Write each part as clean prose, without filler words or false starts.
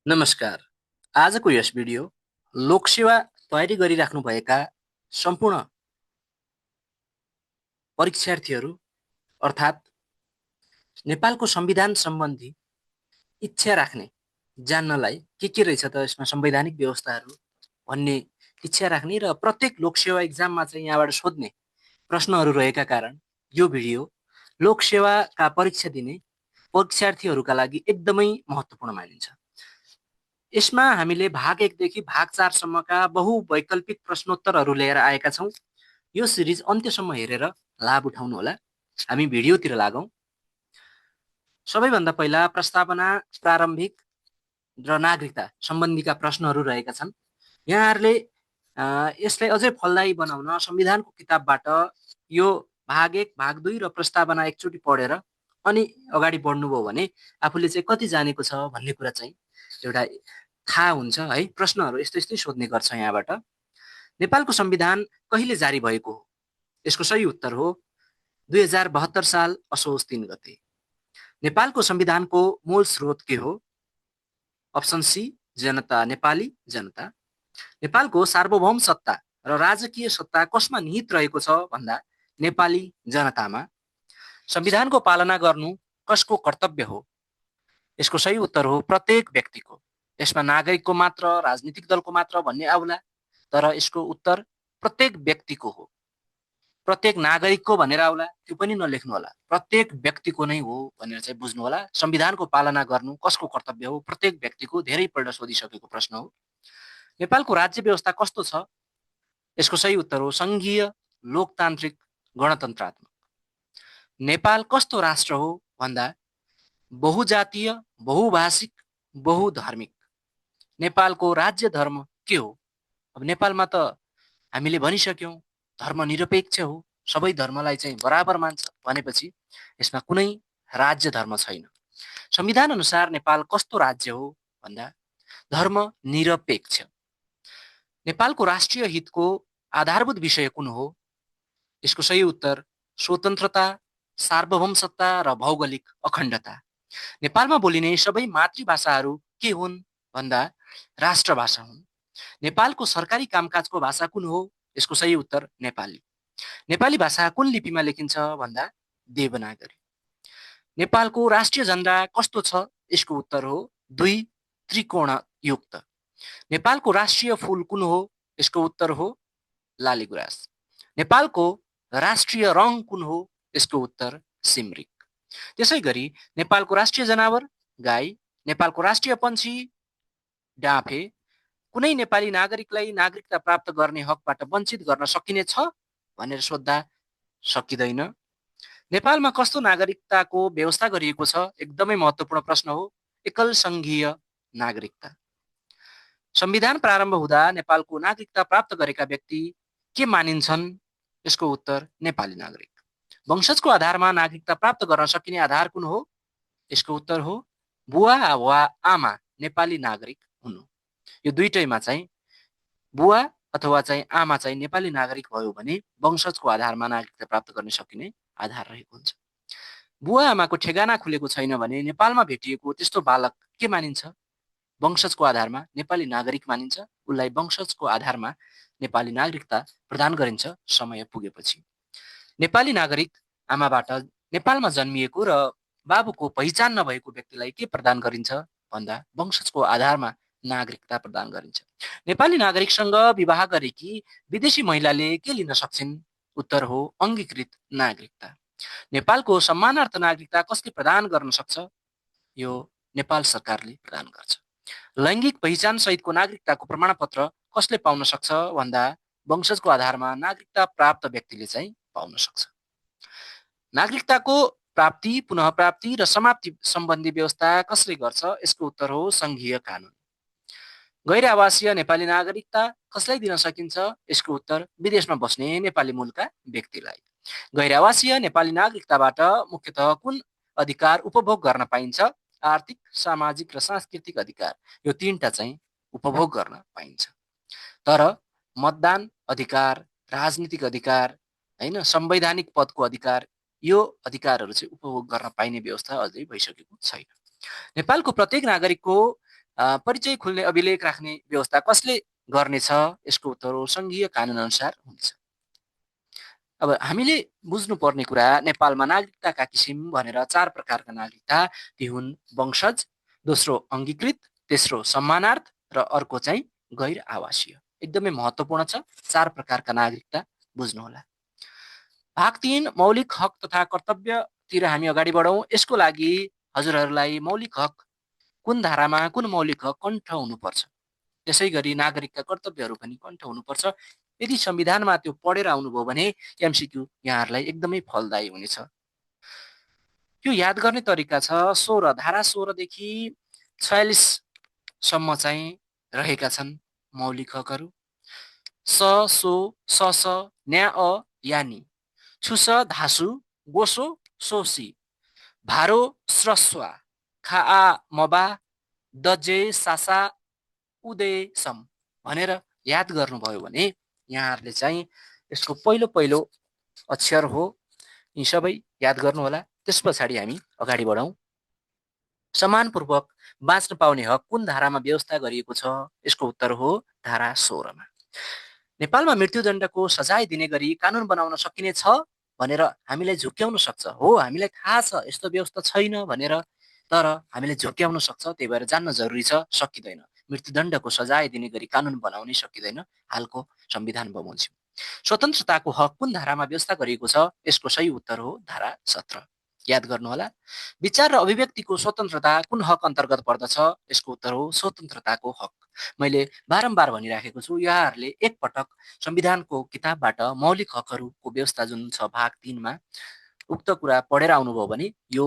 नमस्कार। आजको यस भिडियो लोकसेवा तयारी गरिराख्नुभएका सम्पूर्ण परीक्षार्थीहरू अर्थात् नेपालको संविधान सम्बन्धी इच्छा राख्ने जान्नलाई के रहेछ त यसमा संवैधानिक व्यवस्थाहरू भन्ने इच्छा राख्ने र प्रत्येक लोकसेवा इक्जाममा चाहिँ यहाँबाट सोध्ने प्रश्नहरू रहेका कारण यो भिडियो लोकसेवाका परीक्षा दिने परीक्षार्थीहरूका लागि एकदमै महत्त्वपूर्ण मानिन्छ। यसमा हामीले भाग 1 देखि भाग 4 सम्मका बहुवैकल्पिक प्रश्नोत्तरहरू लिएर आएका छौँ। यो सिरिज अन्त्यसम्म हेरेर लाभ उठाउनुहोला। हामी भिडियोतिर लागौँ। सबैभन्दा पहिला प्रस्तावना, प्रारम्भिक र नागरिकता सम्बन्धीका प्रश्नहरू रहेका छन्। यहाँहरूले यसलाई अझै फलदायी बनाउन संविधानको किताबबाट यो भाग 1, भाग 2 र प्रस्तावना एकचोटि पढेर अनि अगाडि बढ्नुभयो भने आफूले चाहिँ कति जानेको छ भन्ने कुरा चाहिँ एउटा थाहा हुन्छ है। प्रश्नहरू यस्तै यस्तै सोध्ने गर्छ यहाँबाट। नेपालको संविधान कहिले जारी भएको हो? यसको सही उत्तर हो 2072 साल असोज 3 गते। नेपालको संविधानको मूल स्रोत के हो? अप्सन सी जनता, नेपाली जनता। नेपालको सार्वभौम सत्ता र राजकीय सत्ता कसमा निहित रहेको छ भन्दा नेपाली जनतामा। संविधानको पालना गर्नु कसको कर्तव्य हो? यसको सही उत्तर हो प्रत्येक व्यक्तिको। यसमा नागरिकको मात्र, राजनीतिक दलको मात्र भन्ने आउला, तर यसको उत्तर प्रत्येक व्यक्तिको हो। प्रत्येक नागरिकको भनेर आउला, त्यो पनि नलेख्नु होला। प्रत्येक व्यक्तिको नै हो भनेर चाहिँ बुझ्नु होला। संविधानको पालना गर्नु कसको कर्तव्य हो? प्रत्येक व्यक्तिको। धेरैपल्ट सोधिसकेको प्रश्न हो। नेपालको राज्य व्यवस्था कस्तो छ? यसको सही उत्तर हो संघीय, लोकतान्त्रिक, गणतन्त्रात्मक। नेपाल कस्तो राष्ट्र हो भन्दा बहुजातीय, बहुभाषिक, बहुधार्मिक। नेपालको राज्य धर्म के हो? अब नेपालमा त हामीले भनिसक्यौँ धर्मनिरपेक्ष हो, सबै धर्मलाई चाहिँ बराबर मान्छ भनेपछि यसमा कुनै राज्य धर्म छैन। संविधान अनुसार नेपाल कस्तो राज्य हो भन्दा धर्मनिरपेक्ष। नेपालको राष्ट्रिय हितको आधारभूत विषय कुन हो? यसको सही उत्तर स्वतन्त्रता, सार्वभौमसत्ता र भौगोलिक अखण्डता। नेपालमा बोलिने सबै मातृभाषाहरू के हुन् भन्दा राष्ट्रभाषा हुन्। नेपालको सरकारी कामकाजको भाषा कुन हो? यसको सही उत्तर नेपाली। नेपाली भाषा कुन लिपिमा लेखिन्छ भन्दा देवनागरी। नेपालको राष्ट्रिय झण्डा कस्तो छ? यसको उत्तर हो 2 त्रिकोणयुक्त। नेपालको राष्ट्रिय फूल कुन हो? यसको उत्तर हो लालीगुराँस। नेपालको राष्ट्रिय रङ कुन हो? यसको उत्तर सिमरिक। त्यसै गरी नेपालको राष्ट्रिय जनावर गाई, नेपालको राष्ट्रिय पन्छी डाँफे। कुनै नेपाली नागरिकलाई नागरिकता प्राप्त गर्ने हकबाट वञ्चित गर्न सकिने छ भनेर सोद्धा सकिँदैन। नेपालमा कस्तो नागरिकताको व्यवस्था गरिएको छ? एकदमै महत्त्वपूर्ण प्रश्न हो। एकल सङ्घीय नागरिकता। संविधान प्रारम्भ हुँदा नेपालको नागरिकता प्राप्त गरेका व्यक्ति के मानिन्छन्? यसको उत्तर नेपाली नागरिक। वंशजको आधारमा नागरिकता प्राप्त गर्न सकिने आधार कुन हो? यसको उत्तर हो बुवा वा आमा नेपाली नागरिक हुनु। यो दुईटैमा चाहिँ बुवा अथवा चाहिँ आमा चाहिँ नेपाली नागरिक भयो भने वंशजको आधारमा नागरिकता प्राप्त गर्न सकिने आधार रहेको हुन्छ। बुवा आमाको ठेगाना खुलेको छैन भने नेपालमा भेटिएको त्यस्तो बालक के मानिन्छ? वंशजको आधारमा नेपाली नागरिक मानिन्छ। उसलाई वंशजको आधारमा नेपाली नागरिकता प्रदान गरिन्छ समय पुगेपछि। नेपाली नागरिक आमाबाट नेपालमा जन्मिएको र बाबुको पहिचान नभएको व्यक्तिलाई के प्रदान गरिन्छ भन्दा वंशजको आधारमा नागरिकता प्रदान गरिन्छ। नेपाली नागरिकसँग विवाह गरेकी विदेशी महिलाले के लिन सक्छिन्? उत्तर हो अङ्गीकृत नागरिकता। नेपालको सम्मानार्थ नागरिकता कसले प्रदान गर्न सक्छ? यो नेपाल सरकारले प्रदान गर्छ। लैङ्गिक पहिचान सहितको नागरिकताको प्रमाणपत्र कसले पाउन सक्छ भन्दा वंशजको आधारमा नागरिकता प्राप्त व्यक्तिले चाहिँ पाउन सक्छ। नागरिकताको प्राप्ति, पुनः प्राप्ति र समाप्ति सम्बन्धी व्यवस्था कसले गर्छ? यसको उत्तर हो सङ्घीय कानुन। गैर आवासीय नेपाली नागरिकता कसलाई दिन सकिन्छ? यसको उत्तर विदेशमा बस्ने नेपाली मूलका व्यक्तिलाई। गैर आवासीय नेपाली नागरिकताबाट मुख्यतः कुन अधिकार उपभोग गर्न पाइन्छ? आर्थिक, सामाजिक र सांस्कृतिक अधिकार। यो तीनटा चाहिँ उपभोग गर्न पाइन्छ। तर मतदान अधिकार, राजनीतिक अधिकार, हैन, संवैधानिक पदको अधिकार, यो अधिकारहरू चाहिँ उपभोग गर्न पाइने व्यवस्था अझै भइसकेको छैन। नेपालको प्रत्येक नागरिकको परिचय खुल्ने अभिलेख राख्ने व्यवस्था कसले गर्नेछ? यसको उत्तर हो सङ्घीय कानुन अनुसार हुनेछ। अब हामीले बुझ्नुपर्ने कुरा, नेपालमा नागरिकताका किसिम भनेर 4 प्रकारका नागरिकता, ती हुन् वंशज, दोस्रो अङ्गीकृत, तेस्रो सम्मानार्थ र अर्को चाहिँ गैर आवासीय। एकदमै महत्त्वपूर्ण छ, 4 प्रकारका नागरिकता बुझ्नुहोला। भाग 3 मौलिक हक तथा कर्तव्यतिर हामी अगाडि बढौँ। यसको लागि हजुरहरूलाई मौलिक हक कुन धारामा कुन मौलिक हक कण्ठ हुनुपर्छ, त्यसै गरी नागरिकका कर्तव्यहरू पनि कण्ठ हुनुपर्छ। यदि संविधानमा त्यो पढेर आउनुभयो भने एमसिक्यू यहाँहरूलाई एकदमै फलदायी हुनेछ। यो याद गर्ने तरिका छ, 16 धारा 16 देखि 46 सम्म चाहिँ रहेका छन् मौलिक हकहरू। स सो स स न्या अ यानी, छुस धासु गोसो सोसी, भारो स्रस्वा, खा मबा, दजे सासा उदय सम भनेर याद गर्नुभयो भने यहाँहरूले चाहिँ यसको पहिलो अक्षर हो, यी सबै याद गर्नुहोला। त्यस पछाडि हामी अगाडि बढौँ। सम्मानपूर्वक बाँच्न पाउने हक कुन धारामा व्यवस्था गरिएको छ? यसको उत्तर हो धारा 16 मा। नेपालमा मृत्युदण्डको सजाय दिने गरी कानुन बनाउन सकिने छ भनेर हामीलाई झुक्क्याउन सक्छ। हो, हामीलाई थाहा छ यस्तो व्यवस्था छैन भनेर, तर हामीले झुक्क्याउन सक्छ। त्यही भएर जान्न जरुरी छ, सकिँदैन। मृत्युदण्डको सजाय दिने गरी कानुन बनाउनै सकिँदैन हालको संविधान बमोजिम। स्वतन्त्रताको हक कुन धारामा व्यवस्था गरिएको छ? यसको सही उत्तर हो धारा 17। याद गर्नुहोला। विचार र अभिव्यक्तिको स्वतन्त्रता कुन हक अन्तर्गत पर्दछ? यसको उत्तर हो स्वतन्त्रताको हक। मैले बारम्बार भनिराखेको छु, यहाँहरूले एकपटक संविधानको किताबबाट मौलिक हकहरूको व्यवस्था जुन छ भाग 3 मा उक्त कुरा पढेर आउनुभयो भने यो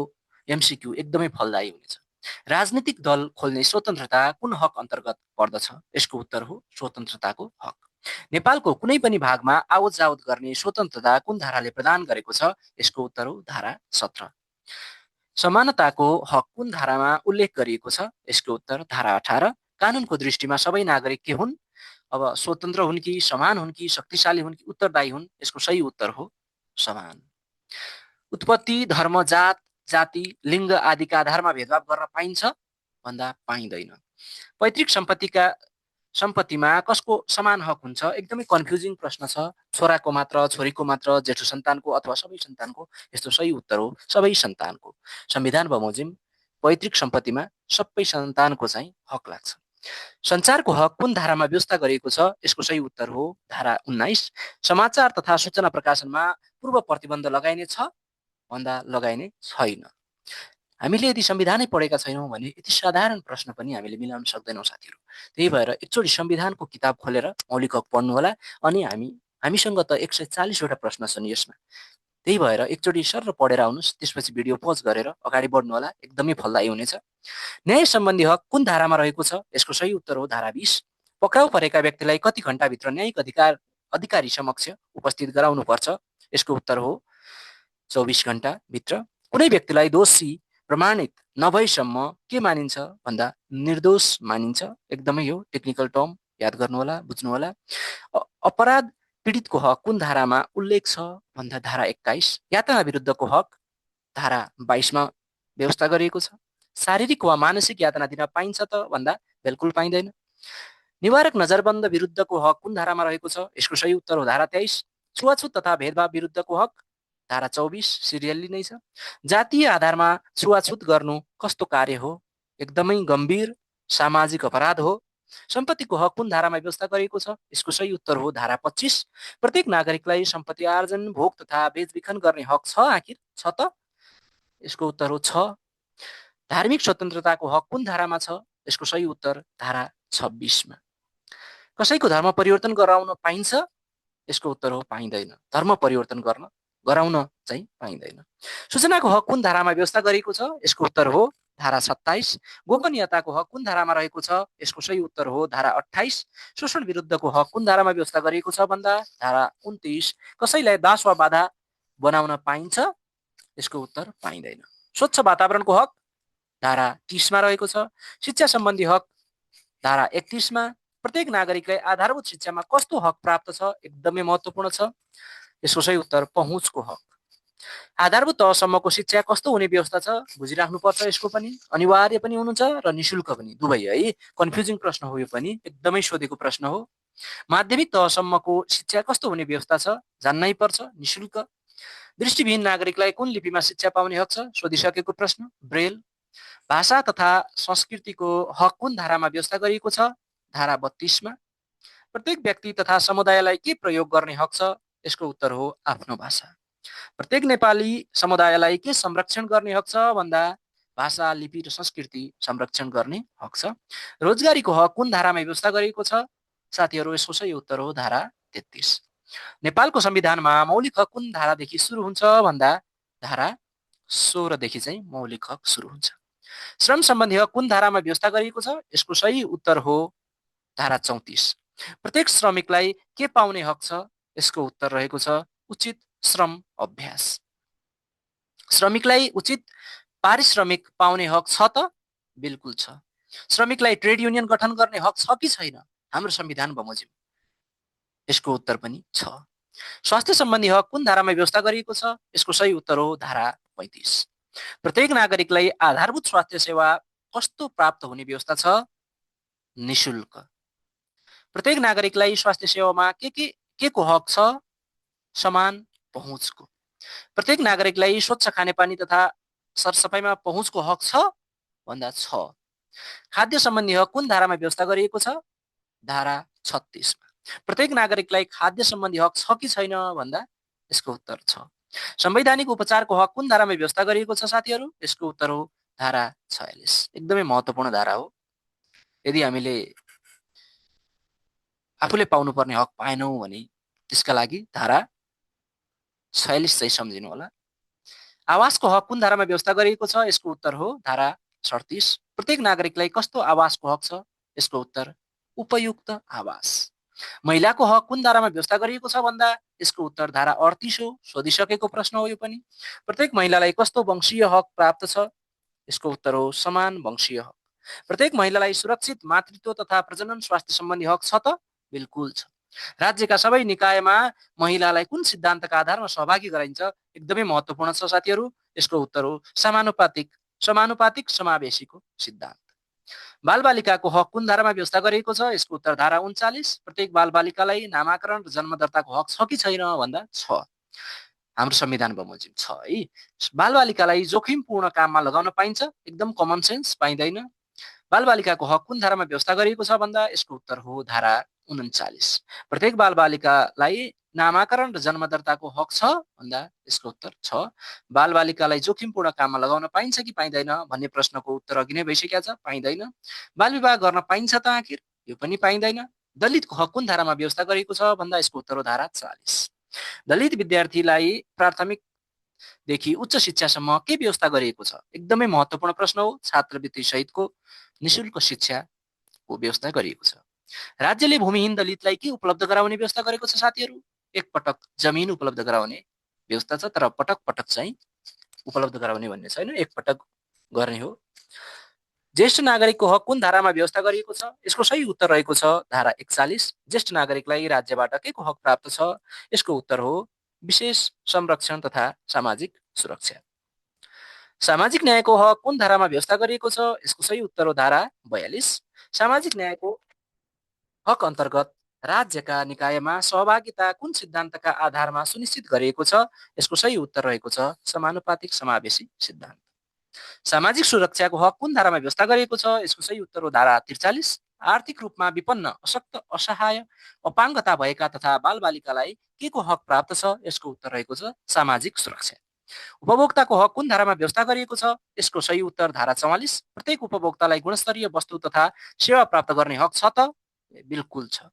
एमसिक्यू एकदमै फलदायी हुनेछ। राजनीतिक दल खोल्ने स्वतन्त्रता कुन हक अन्तर्गत पर्दछ? यसको उत्तर हो स्वतन्त्रताको हक। नेपालको कुनै पनि भागमा आवत जावत गर्ने स्वतन्त्रता कुन धाराले प्रदान गरेको छ? यसको उत्तर हो धारा 17। समानताको हक कुन धारामा उल्लेख गरिएको छ? यसको उत्तर धारा 18। कानुनको दृष्टिमा सबै नागरिक के हुन्? अब स्वतन्त्र हुन् कि, समान हुन् कि, शक्तिशाली हुन् कि उत्तरदायी हुन्? यसको सही उत्तर हो समान। उत्पत्ति, धर्म, जात, जाति, लिङ्ग आदिका आधारमा भेदभाव गर्न पाइन्छ भन्दा पाइँदैन। पैतृक सम्पत्तिमा कसको समान हक हुन्छ? एकदमै कन्फ्युजिङ प्रश्न छ। छोराको मात्र, छोरीको मात्र, जेठो सन्तानको अथवा सबै सन्तानको? यस्तो सही उत्तर हो सबै सन्तानको। संविधान बमोजिम पैतृक सम्पत्तिमा सबै सन्तानको चाहिँ हक लाग्छ। सञ्चारको हक कुन धारामा व्यवस्था गरिएको छ? यसको सही उत्तर हो धारा 19। समाचार तथा सूचना प्रकाशनमा पूर्व प्रतिबन्ध लगाइने छ भन्दा लगाइने छैन। हामीले यदि संविधानै पढेका छैनौँ भने यति साधारण प्रश्न पनि हामीले मिलाउन सक्दैनौँ साथीहरू। त्यही भएर एकचोटि संविधानको किताब खोलेर मौलिक हक पढ्नुहोला। अनि हामीसँग त 140 वटा प्रश्न छन् यसमा। त्यही भएर एकचोटि सर पढेर आउनुहोस्, त्यसपछि भिडियो पज गरेर अगाडि बढ्नुहोला, एकदमै फलदायी हुनेछ। न्याय सम्बन्धी हक कुन धारामा रहेको छ? यसको सही उत्तर हो धारा 20। पक्राउ परेका व्यक्तिलाई कति घण्टाभित्र न्यायिक अधिकारी समक्ष उपस्थित गराउनु पर्छ? यसको उत्तर हो 24 घण्टाभित्र। कुनै व्यक्तिलाई दोषी प्रमाणित नभएसम्म के मानिन्छ भन्दा निर्दोष मानिन्छ। एकदमै यो टेक्निकल टर्म याद गर्नुहोला, बुझ्नुहोला। अपराध पीडितको हक कुन धारामा उल्लेख छ भन्दा धारा 21। यातना विरुद्धको हक धारा 22 मा व्यवस्था गरिएको छ। शारीरिक वा मानसिक यातना दिन पाइन्छ त भन्दा बिल्कुल पाइँदैन। निवारक नजरबन्द विरुद्धको हक कुन धारामा रहेको छ? यसको सही उत्तर हो धारा 23। छुवाछुत तथा भेदभाव विरुद्धको हक धारा 24 सिरियल्ली नै छ। जातीय आधारमा छुवाछुत गर्नु कस्तो कार्य हो? एकदमै गम्भीर सामाजिक अपराध हो। सम्पत्तिको हक कुन धारामा व्यवस्था गरिएको छ? यसको सही उत्तर हो धारा 25। प्रत्येक नागरिकलाई सम्पत्ति आर्जन, भोग तथा बेचबिखन गर्ने हक छ आखिर? छ त? यसको उत्तर हो छ। धार्मिक स्वतन्त्रताको हक कुन धारामा छ? यसको सही उत्तर धारा 26 मा। कसैको धर्म परिवर्तन गराउन पाइन्छ? यसको उत्तर हो पाइँदैन। धर्म परिवर्तन गराउन चाहिँ पाइँदैन। सूचनाको हक कुन धारामा व्यवस्था गरिएको छ? यसको उत्तर हो धारा 27। गोपनीयताको हक कुन धारामा रहेको छ? यसको सही उत्तर हो धारा 28। शोषण विरुद्धको हक कुन धारामा व्यवस्था गरिएको छ भन्दा धारा 29। कसैलाई दास वा बाधा बनाउन पाइन्छ? यसको उत्तर पाइँदैन। स्वच्छ वातावरणको हक धारा 30 मा रहेको छ। शिक्षा सम्बन्धी हक धारा 31 मा। प्रत्येक नागरिकलाई आधारभूत शिक्षामा कस्तो हक प्राप्त छ? एकदमै महत्त्वपूर्ण छ। यसको सही उत्तर पहुँचको हक। आधारभूत तहसम्मको शिक्षा कस्तो हुने व्यवस्था छ बुझिराख्नुपर्छ। यसको पनि अनिवार्य पनि हुनुहुन्छ र निशुल्क पनि, दुवै है। कन्फ्युजिङ प्रश्न हो यो पनि, एकदमै सोधेको प्रश्न हो। माध्यमिक तहसम्मको शिक्षा कस्तो हुने व्यवस्था छ जान्नै पर्छ, निशुल्क। दृष्टिविहीन नागरिकलाई कुन लिपिमा शिक्षा पाउने हक छ सोधिसकेको प्रश्न, ब्रेल। भाषा तथा संस्कृतिको हक कुन धारामा व्यवस्था गरिएको छ धारा 32 मा। प्रत्येक व्यक्ति तथा समुदायलाई के प्रयोग गर्ने हक छ यसको उत्तर हो आफ्नो भाषा। प्रत्येक नेपाली समुदायलाई के संरक्षण गर्ने हक छ भन्दा भाषा, लिपि र संस्कृति संरक्षण गर्ने हक छ। रोजगारीको हक कुन धारामा व्यवस्था गरिएको छ साथीहरू, यसको सही उत्तर हो धारा 33। नेपालको संविधानमा मौलिक हक कुन धारादेखि सुरु हुन्छ भन्दा धारा 16 देखि चाहिँ मौलिक हक सुरु हुन्छ। श्रम सम्बन्धी हक कुन धारामा व्यवस्था गरिएको छ यसको सही उत्तर हो धारा 34। प्रत्येक श्रमिकलाई के पाउने हक छ यसको उत्तर रहेको छ उचित श्रम अभ्यास। श्रमिकलाई उचित पारिश्रमिक पाउने हक छ त बिल्कुल छ। श्रमिकलाई ट्रेड युनियन गठन गर्ने हक छ कि छैन हाम्रो संविधान बमोजिम, यसको उत्तर पनि छ। स्वास्थ्य सम्बन्धी हक कुन धारामा व्यवस्था गरिएको छ यसको सही उत्तर हो धारा 35। प्रत्येक नागरिकलाई आधारभूत स्वास्थ्य सेवा कस्तो प्राप्त हुने व्यवस्था छ निशुल्क। प्रत्येक नागरिकलाई स्वास्थ्य सेवामा के को हक छ समान पहुँचको। प्रत्येक नागरिकलाई स्वच्छ खानेपानी तथा सरसफाइमा पहुँचको हक छ भन्दा छ। खाद्य सम्बन्धी हक कुन धारामा व्यवस्था गरिएको छ धारा 36 मा। प्रत्येक नागरिकलाई खाद्य सम्बन्धी हक छ कि छैन भन्दा यसको उत्तर छ। संवैधानिक उपचारको हक कुन धारामा व्यवस्था गरिएको छ साथीहरू, यसको उत्तर हो धारा 46। एकदमै महत्त्वपूर्ण धारा हो। यदि हामीले आफूले पाउनुपर्ने हक पाएनौँ भने त्यसका लागि धारा 46 चाहिँ सम्झिनु होला। आवासको हक कुन धारामा व्यवस्था गरिएको छ यसको उत्तर हो धारा 37। प्रत्येक नागरिकलाई कस्तो आवासको हक छ यसको उत्तर उपयुक्त आवास। महिलाको हक कुन धारामा व्यवस्था गरिएको छ भन्दा यसको उत्तर धारा 38 हो। सोधिसकेको प्रश्न हो यो पनि। प्रत्येक महिलालाई कस्तो वंशीय हक प्राप्त छ यसको उत्तर हो समान वंशीय हक। प्रत्येक महिलालाई सुरक्षित मातृत्व तथा प्रजनन स्वास्थ्य सम्बन्धी हक छ त बिल्कुल छ। राज्यका सबै निकायमा महिलालाई कुन सिद्धान्तका आधारमा सहभागी गराइन्छ एकदमै महत्त्वपूर्ण छ साथीहरू, यसको उत्तर हो समानुपातिक समावेशीको सिद्धान्त। बालबालिकाको हक कुन धारामा व्यवस्था गरिएको छ यसको उत्तर धारा 39। प्रत्येक बालबालिकालाई नामाकरण र जन्मदर्ताको हक छ कि छैन भन्दा छ। हाम्रो संविधान बमोजिम छ है। बालबालिकालाई जोखिमपूर्ण काममा लगाउन पाइन्छ एकदम कमन सेन्स, पाइँदैन। बालबालिकाको हक कुन धारामा व्यवस्था गरिएको छ भन्दा यसको उत्तर हो धारा 39। प्रत्येक बालबालिकालाई नामाकरण र जन्मदर्ताको हक छ भन्दा यसको उत्तर छ। बालबालिकालाई जोखिमपूर्ण काममा लगाउन पाइन्छ कि पाइँदैन भन्ने प्रश्नको उत्तर अघि नै भइसकेको छ, पाइँदैन। बालविवाह गर्न पाइन्छ त आखिर, यो पनि पाइँदैन। दलितको हक कुन धारामा व्यवस्था गरिएको छ भन्दा यसको उत्तर हो धारा 40। दलित विद्यार्थीलाई प्राथमिकदेखि उच्च शिक्षासम्म के व्यवस्था गरिएको छ एकदमै महत्त्वपूर्ण प्रश्न हो। छात्रवृत्ति सहितको निशुल्क शिक्षाको व्यवस्था गरिएको छ। राज्यले भूमिहीन दलितलाई के उपलब्ध गराउने व्यवस्था गरेको छ साथीहरू, एकपटक जमिन उपलब्ध गराउने व्यवस्था छ, तर पटक पटक चाहिँ उपलब्ध गराउने भन्ने छैन, एकपटक गर्ने हो। ज्येष्ठ नागरिकको हक कुन धारामा व्यवस्था गरिएको छ यसको सही उत्तर रहेको छ धारा 41। ज्येष्ठ नागरिकलाई राज्यबाट के को हक प्राप्त छ यसको उत्तर हो विशेष संरक्षण तथा सामाजिक सुरक्षा। सामाजिक न्यायको हक कुन धारामा व्यवस्था गरिएको छ यसको सही उत्तर हो धारा 42। सामाजिक न्यायको हक अन्तर्गत राज्यका निकायमा सहभागिता कुन सिद्धान्तका आधारमा सुनिश्चित गरिएको छ यसको सही उत्तर रहेको छ समानुपातिक समावेशी सिद्धान्त। सामाजिक सुरक्षाको हक कुन धारामा व्यवस्था गरिएको छ यसको सही उत्तर हो धारा 43। आर्थिक रूपमा विपन्न, अशक्त, असहाय, अपाङ्गता भएका तथा बालबालिकालाई के को हक प्राप्त छ यसको उत्तर रहेको छ सामाजिक सुरक्षा। उपभोक्ताको हक कुन धारामा व्यवस्था गरिएको छ यसको सही उत्तर धारा 44। प्रत्येक उपभोक्तालाई गुणस्तरीय वस्तु तथा सेवा प्राप्त गर्ने हक छ त बिल्कुल छ।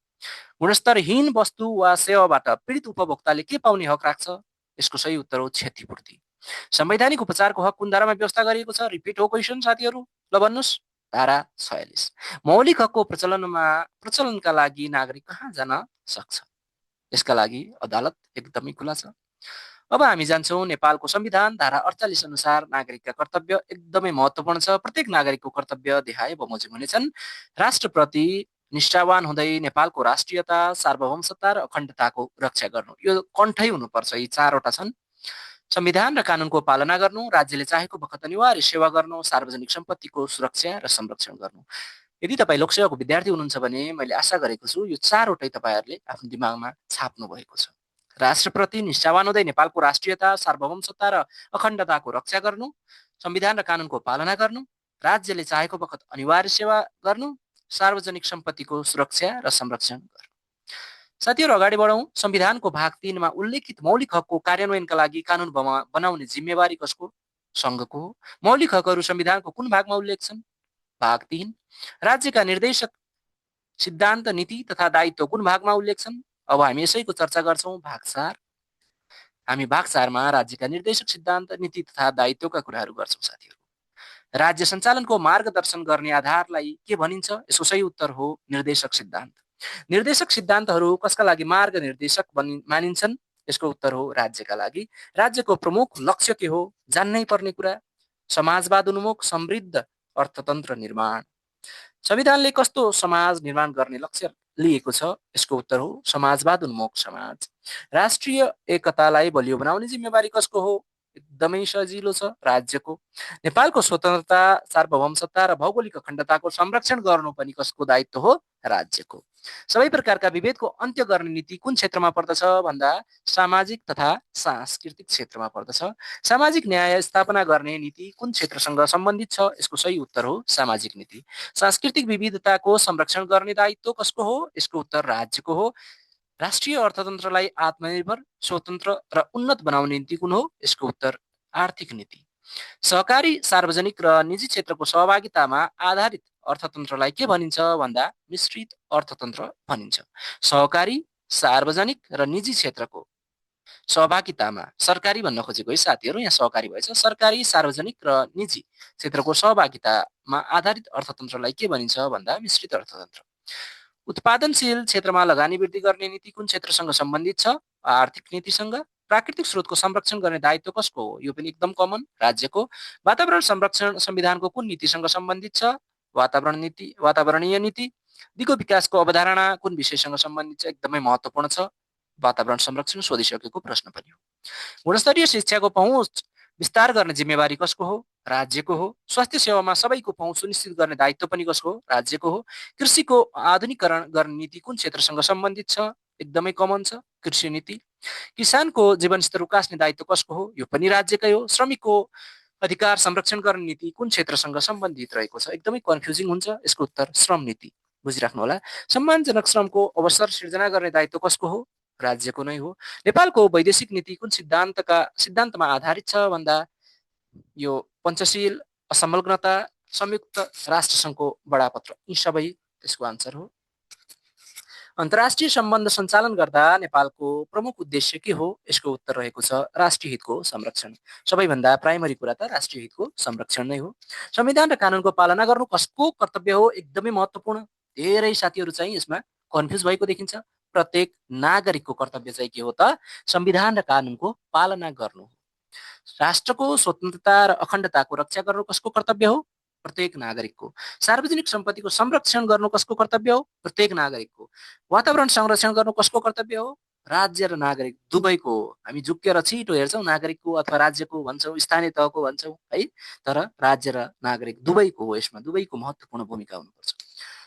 गुणस्तरहीन वस्तु वा सेवाबाट पीडित उपभोक्ताले के पाउने हक राख्छ यसको सही उत्तर हो क्षतिपूर्ति। संवैधानिक उपचारको हक कुन धारामा व्यवस्था गरिएको छ, रिपिट हो क्वेसन साथीहरू, ल भन्नुहोस् धारा 46। मौलिक हकको प्रचलनका लागि नागरिक कहाँ जान सक्छ यसका लागि अदालत एकदमै खुला छ। अब हामी जान्छौँ नेपालको संविधान धारा 48 अनुसार नागरिकका कर्तव्य एकदमै महत्त्वपूर्ण छ। प्रत्येक नागरिकको कर्तव्य देखाए बमोजिम हुनेछन्। राष्ट्रप्रति निष्ठावान हुँदै नेपालको राष्ट्रियता, सार्वभौमसत्ता र अखण्डताको रक्षा गर्नु, यो कण्ठै हुनुपर्छ। यी चारवटा छन्। संविधान र कानुनको पालना गर्नु, राज्यले चाहेको बखत अनिवार्य सेवा गर्नु, सार्वजनिक सम्पत्तिको सुरक्षा र संरक्षण गर्नु। यदि तपाईँ लोकसेवाको विद्यार्थी हुनुहुन्छ भने मैले आशा गरेको छु यो चारवटै तपाईँहरूले आफ्नो दिमागमा छाप्नु भएको छ। राष्ट्रप्रति निष्ठावान हुँदै नेपालको राष्ट्रियता, सार्वभौमसत्ता र अखण्डताको रक्षा गर्नु, संविधान र कानुनको पालना गर्नु, राज्यले चाहेको बखत अनिवार्य सेवा गर्नु, सार्वजनिक सम्पत्तिको सुरक्षा र संरक्षण गर्नु। साथीहरू अगाडि बढौँ। संविधानको भाग 3 मा उल्लेखित मौलिक हकको कार्यान्वयनका लागि कानुन बनाउने जिम्मेवारी कसको? सङ्घको हो। मौलिक हकहरू संविधानको कुन भागमा उल्लेख छन्? भाग 3। राज्यका निर्देशक सिद्धान्त, नीति तथा दायित्व कुन भागमा उल्लेख छन्? अब हामी यसैको चर्चा गर्छौँ। भाग 4। हामी भाग 4 मा राज्यका निर्देशक सिद्धान्त, नीति तथा दायित्वका कुराहरू गर्छौँ साथीहरू। राज्य सञ्चालनको मार्गदर्शन गर्ने आधारलाई के भनिन्छ? यसको सही उत्तर हो निर्देशक सिद्धान्त। निर्देशक सिद्धान्तहरू कसका लागि मार्ग निर्देशक मानिन्छन्? यसको उत्तर हो राज्यका लागि। राज्यको प्रमुख लक्ष्य के हो? जान्नै पर्ने कुरा। समाजवाद उन्मुख समृद्ध अर्थतन्त्र निर्माण। संविधानले कस्तो समाज निर्माण गर्ने लक्ष्य लिएको छ? यसको उत्तर हो समाजवाद उन्मुख समाज। राष्ट्रिय एकतालाई बलियो बनाउने जिम्मेवारी कसको हो? एकदमै सजिलो छ, राज्यको। नेपालको स्वतन्त्रता, सार्वभौमसत्ता र भौगोलिक अखण्डताको संरक्षण गर्नु पनि कसको दायित्व हो? राज्यको। सबै प्रकारका विभेदको अन्त्य गर्ने नीति कुन क्षेत्रमा पर्दछ भन्दा सामाजिक तथा सांस्कृतिक क्षेत्रमा पर्दछ। सामाजिक न्याय स्थापना गर्ने नीति कुन क्षेत्रसँग सम्बन्धित छ? यसको सही उत्तर हो सामाजिक नीति। सांस्कृतिक विविधताको संरक्षण गर्ने दायित्व कसको हो? यसको उत्तर राज्यको हो। राष्ट्रिय अर्थतन्त्रलाई आत्मनिर्भर, स्वतन्त्र र उन्नत बनाउने नीति कुन हो? यसको उत्तर आर्थिक नीति। सहकारी, सार्वजनिक र निजी क्षेत्रको सहभागितामा आधारित अर्थतन्त्रलाई के भनिन्छ भन्दा मिश्रित अर्थतन्त्र भनिन्छ। सहकारी, सार्वजनिक र निजी क्षेत्रको सहभागितामा, सरकारी भन्न खोजेको है साथीहरू, यहाँ सहकारी भएछ। सरकारी, सार्वजनिक र निजी क्षेत्रको सहभागितामा आधारित अर्थतन्त्रलाई के भनिन्छ भन्दा मिश्रित अर्थतन्त्र। उत्पादनशील क्षेत्रमा लगानी वृद्धि गर्ने नीति कुन क्षेत्रसँग सम्बन्धित छ? आर्थिक नीतिसँग। प्राकृतिक स्रोतको संरक्षण गर्ने दायित्व कसको हो? यो पनि एकदम कमन, राज्यको। वातावरण संरक्षण संविधानको कुन नीतिसँग सम्बन्धित छ? वातावरणीय नीति। दिगो विकासको अवधारणा कुन विषयसँग सम्बन्धित छ? एकदमै महत्त्वपूर्ण छ, वातावरण संरक्षण सोधिसकेको प्रश्न पनि हो। गुणस्तरीय शिक्षाको पहुँच विस्तार गर्ने जिम्मेवारी कसको हो? राज्यको हो। स्वास्थ्य सेवामा सबैको पहुँच सुनिश्चित गर्ने दायित्व पनि कसको हो? राज्यको हो। कृषिको आधुनिकीकरण गर्ने नीति कुन क्षेत्रसँग सम्बन्धित छ? एकदमै कमन छ, कृषि नीति। किसानको जीवनस्तर उकास्ने दायित्व कसको हो? यो पनि राज्यकै हो। श्रमिकको अधिकार संरक्षण गर्ने नीति कुन क्षेत्रसँग सम्बन्धित रहेको छ? एकदमै कन्फ्युजिङ हुन्छ, यसको उत्तर श्रम नीति। बुझिराख्नु होला। सम्मानजनक श्रमको अवसर सिर्जना गर्ने दायित्व कसको हो? राज्यको नै हो। नेपालको वैदेशिक नीति कुन सिद्धान्तमा आधारित छ भन्दा यो पञ्चशील, असंलग्नता, संयुक्त राष्ट्रसङ्घको बडापत्र, यी सबै त्यसको आन्सर हो। अन्तर्राष्ट्रिय सम्बन्ध सञ्चालन गर्दा नेपालको प्रमुख उद्देश्य के हो? यसको उत्तर रहेको छ राष्ट्रिय हितको संरक्षण। सबैभन्दा प्राइमरी कुरा त राष्ट्रिय हितको संरक्षण नै हो। संविधान र कानुनको पालना गर्नु कसको कर्तव्य हो? एकदमै महत्त्वपूर्ण। धेरै साथीहरू चाहिँ यसमा कन्फ्युज भएको देखिन्छ। प्रत्येक नागरिकको कर्तव्य चाहिँ के हो त? संविधान र कानुनको पालना गर्नु हो। राष्ट्रको स्वतन्त्रता र अखण्डताको रक्षा गर्नु कसको कर्तव्य हो? प्रत्येक नागरिकको। सार्वजनिक सम्पत्तिको संरक्षण गर्नु कसको कर्तव्य हो? प्रत्येक नागरिकको। वातावरण संरक्षण गर्नु कसको कर्तव्य हो? राज्य र नागरिक दुवैको हो। हामी झुक्केर छिटो हेर्छौँ नागरिकको अथवा राज्यको भन्छौँ, स्थानीय तहको भन्छौँ है, तर राज्य र नागरिक दुवैको हो। यसमा दुवैको महत्त्वपूर्ण भूमिका हुनुपर्छ।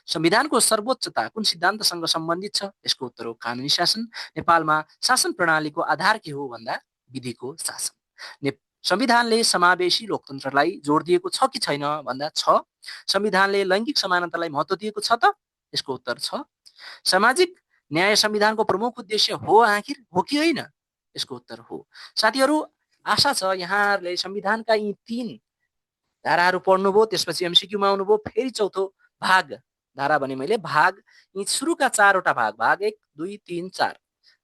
संविधानको सर्वोच्चता कुन सिद्धान्तसँग सम्बन्धित छ? यसको उत्तर हो कानुनी शासन। नेपालमा शासन प्रणालीको आधार के हो भन्दा विधिको शासन। संविधानले समावेशी लोकतन्त्रलाई जोड दिएको छ कि छैन भन्दा छ। संविधानले लैङ्गिक समानतालाई महत्त्व दिएको छ त? यसको उत्तर छ। सामाजिक न्याय संविधानको प्रमुख उद्देश्य हो आखिर, हो कि होइन? यसको उत्तर हो। साथीहरू आशा छ यहाँहरूले संविधानका यी 3 धाराहरू पढ्नुभयो, त्यसपछि एमसीक्यूमा आउनुभयो। फेरि चौथो भाग, धारा भने मैले भाग, यी सुरुका 4 वटा भाग, भाग 1, 2, 3, 4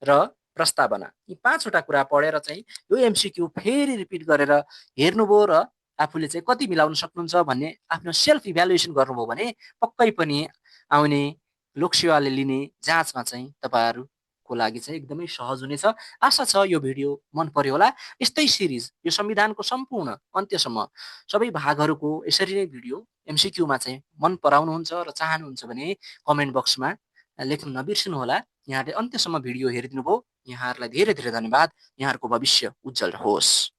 र प्रस्तावना, यी 5 वटा कुरा पढेर चाहिँ यो एमसीक्यू फेरि रिपिट गरेर हेर्नुभयो र आफूले चाहिँ कति मिलाउन सक्नुहुन्छ भन्ने आफ्नो सेल्फ इभ्यालुएसन गर्नुभयो भने पक्कै पनि आउने लोकसेवाले लिने जाँचमा चाहिँ तपाईँहरूको लागि चाहिँ एकदमै सहज हुनेछ। आशा छ यो भिडियो मन पर्यो होला। यस्तै सिरिज यो संविधानको सम्पूर्ण अन्त्यसम्म सबै भागहरूको यसरी नै भिडियो एमसीक्यूमा चाहिँ मन पराउनुहुन्छ र चाहनुहुन्छ भने कमेन्ट बक्समा लेख्न नबिर्सनु होला। यहाँले अन्त्यसम्म भिडियो हेरिदिनु भयो, यहाँहरूलाई धेरै धेरै धन्यवाद। यहाँहरूको भविष्य उज्जवल होस्।